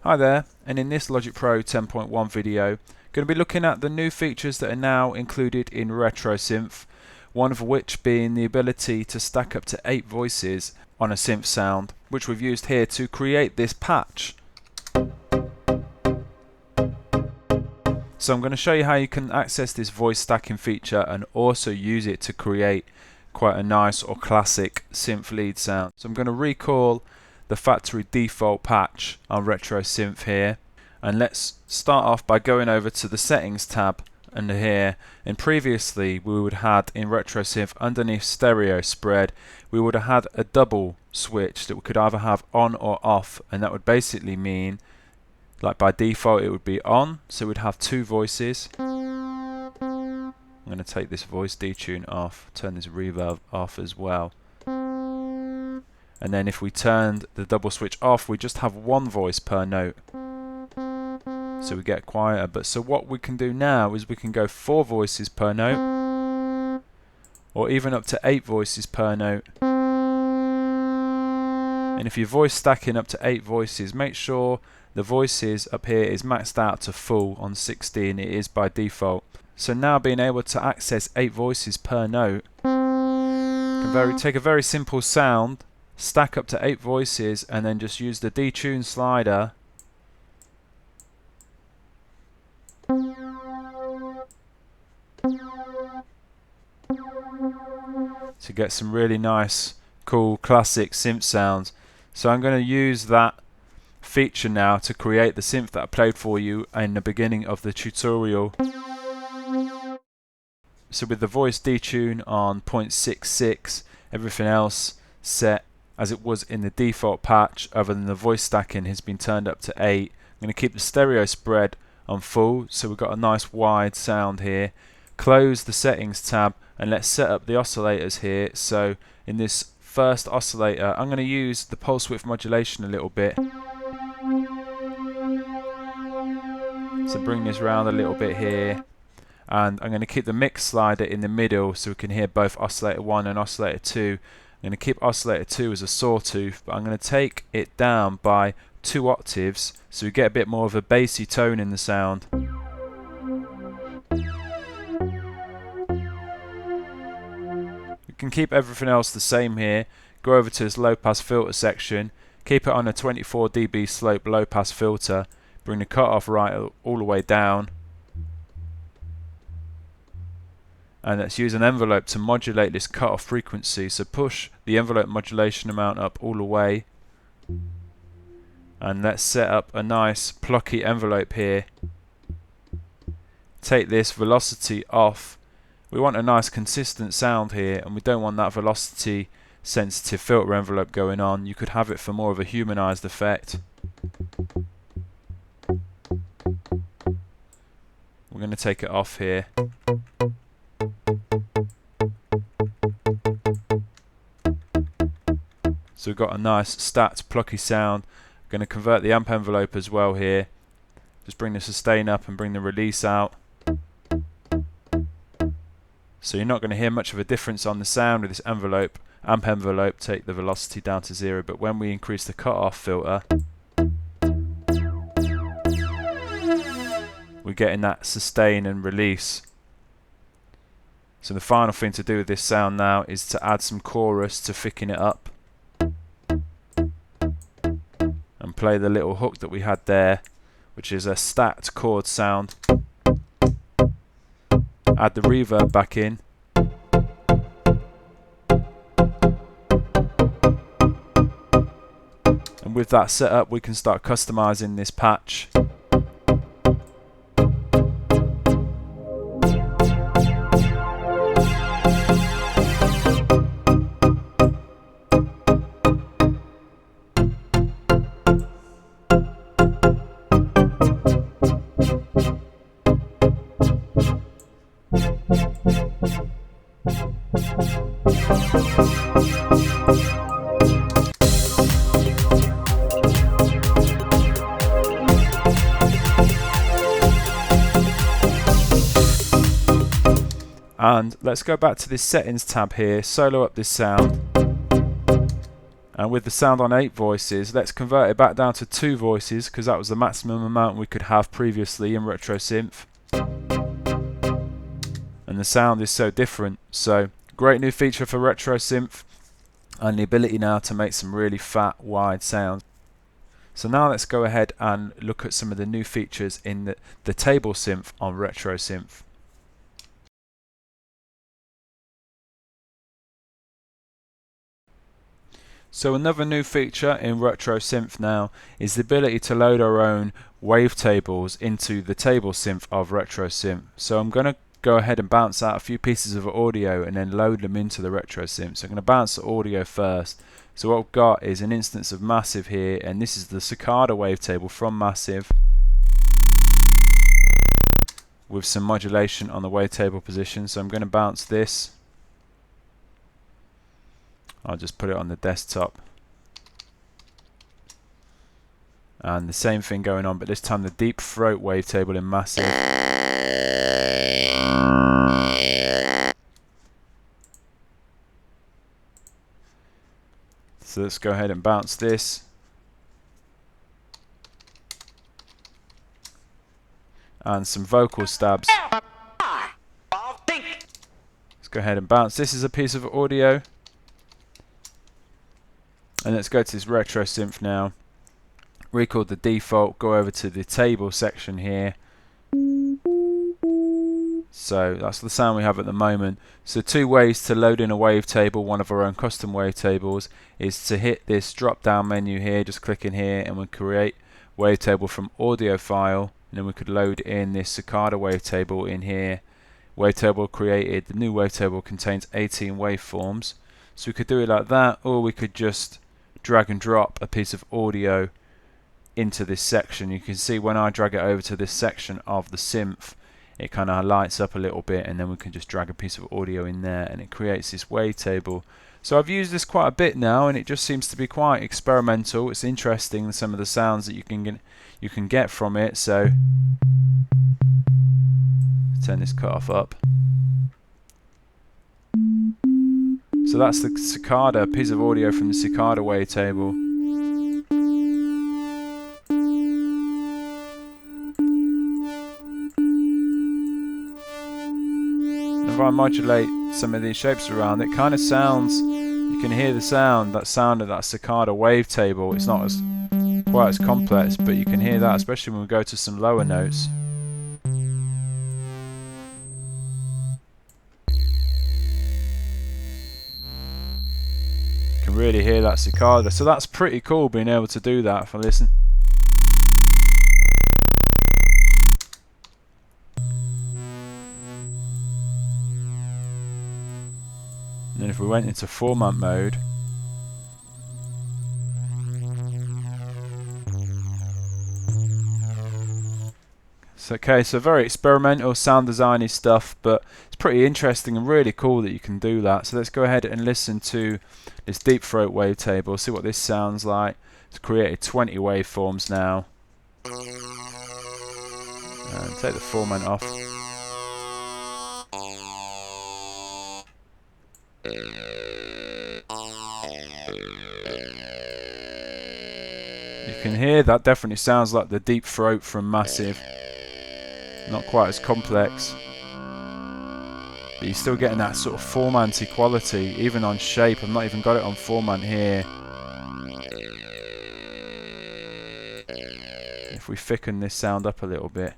Hi there, and in this Logic Pro 10.1 video, I'm going to be looking at the new features that are now included in Retro Synth, one of which being the ability to stack up to 8 voices on a synth sound, which we've used here to create this patch. So I'm going to show you how you can access this voice stacking feature and also use it to create quite a nice or classic synth lead sound. So I'm going to recall the factory default patch on Retro Synth here, and let's start off by going over to the settings tab under here. And previously we would have had in Retro Synth underneath stereo spread, we would have had a double switch that we could either have on or off, and that would basically mean, like by default it would be on, so we'd have 2 voices. I'm going to take this voice detune off, turn this reverb off as well. And then if we turned the double switch off, we just have 1 voice per note, so we get quieter. But so what we can do now is we can go 4 voices per note, or even up to 8 voices per note. And if your voice stacking up to 8 voices, make sure the voices up here is maxed out to full on 16. It is by default. So now being able to access 8 voices per note, can take a very simple sound, stack up to 8 voices, and then just use the detune slider to get some really nice, cool, classic synth sounds. So I'm going to use that feature now to create the synth that I played for you in the beginning of the tutorial. So with the voice detune on 0.66, everything else set as it was in the default patch, other than the voice stacking has been turned up to 8. I'm going to keep the stereo spread on full, so we've got a nice wide sound here. Close the settings tab and let's set up the oscillators here. So in this first oscillator, I'm going to use the pulse width modulation a little bit. So bring this round a little bit here, and I'm going to keep the mix slider in the middle so we can hear both oscillator 1 and oscillator 2. I'm going to keep oscillator 2 as a sawtooth, but I'm going to take it down by 2 octaves so we get a bit more of a bassy tone in the sound. We can keep everything else the same here. Go over to this low pass filter section, keep it on a 24 dB slope low pass filter, bring the cutoff right all the way down, and let's use an envelope to modulate this cutoff frequency. So push the envelope modulation amount up all the way, and let's set up a nice plucky envelope here. Take this velocity off. We want a nice consistent sound here, and we don't want that velocity sensitive filter envelope going on. You could have it for more of a humanized effect. We're going to take it off here. So we've got a nice stacked plucky sound. I'm going to convert the amp envelope as well here. Just bring the sustain up and bring the release out. So you're not going to hear much of a difference on the sound with this envelope. Amp envelope, take the velocity down to 0, but when we increase the cutoff filter, we're getting that sustain and release. So the final thing to do with this sound now is to add some chorus to thicken it up, and play the little hook that we had there, which is a stacked chord sound. Add the reverb back in. And with that set up, we can start customizing this patch. And let's go back to this settings tab here, solo up this sound, And with the sound on 8 voices, let's convert it back down to 2 voices, because that was the maximum amount we could have previously in Retro Synth. And the sound is so different. So great new feature for Retro Synth, and the ability now to make some really fat, wide sounds. So now let's go ahead and look at some of the new features in the table synth on Retro Synth. So another new feature in Retro Synth now is the ability to load our own wavetables into the table synth of Retro Synth. So I'm going to go ahead and bounce out a few pieces of audio and then load them into the Retro Synth. So I'm going to bounce the audio first. So what I've got is an instance of Massive here, and this is the Cicada wavetable from Massive with some modulation on the wavetable position. So I'm going to bounce this. I'll just put it on the desktop. And the same thing going on, but this time the deep throat wavetable in Massive. So let's go ahead and bounce this. And some vocal stabs. Let's go ahead and bounce this as a piece of audio. And let's go to this Retro Synth now. Record the default, go over to the table section here. So that's the sound we have at the moment. So 2 ways to load in a wavetable, one of our own custom wavetables, is to hit this drop down menu here, just click in here, and we'll create wavetable from audio file, and then we could load in this Cicada wavetable in here. Wavetable created, the new wavetable contains 18 waveforms. So we could do it like that, or we could just drag and drop a piece of audio into this section. You can see when I drag it over to this section of the synth, it kind of lights up a little bit, and then we can just drag a piece of audio in there and it creates this wavetable. So I've used this quite a bit now, and it just seems to be quite experimental. It's interesting, some of the sounds that you can get from it. So turn this cutoff up. So that's the Cicada, a piece of audio from the Cicada wavetable. If I modulate some of these shapes around, it kind of sounds, you can hear the sound, that sound of that Cicada wavetable. It's not as quite as complex, but you can hear that, especially when we go to some lower notes. You can really hear that Cicada. So that's pretty cool, being able to do that. If I listen. And then if we went into format mode, so okay, so very experimental sound designy stuff, but it's pretty interesting and really cool that you can do that. So let's go ahead and listen to this deep throat wavetable, see what this sounds like. It's created 20 waveforms now. And take the format off. You can hear that definitely sounds like the deep throat from Massive. Not quite as complex, but you're still getting that sort of formanty quality, even on shape. I've not even got it on format here. If we thicken this sound up a little bit.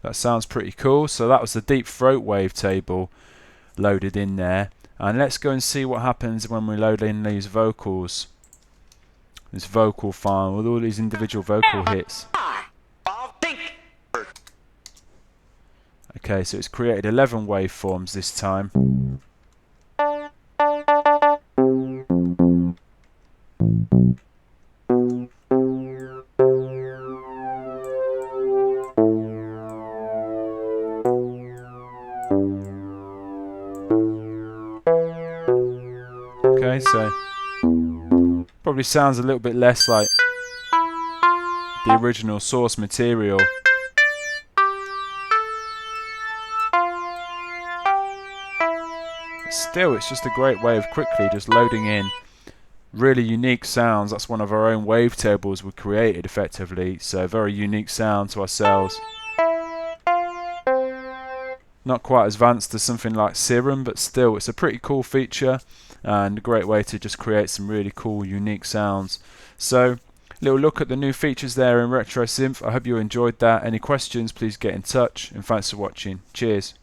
That sounds pretty cool. So that was the deep throat wavetable loaded in there. And let's go and see what happens when we load in these vocals. This vocal file with all these individual vocal hits. Okay, so it's created 11 waveforms this time. Okay, so probably sounds a little bit less like the original source material. Still, it's just a great way of quickly just loading in really unique sounds. That's one of our own wavetables we created effectively, so very unique sound to ourselves. Not quite as advanced as something like Serum, but still it's a pretty cool feature and a great way to just create some really cool unique sounds. So little look at the new features there in Retro Synth. I hope you enjoyed that. Any questions, please get in touch, and thanks for watching. Cheers.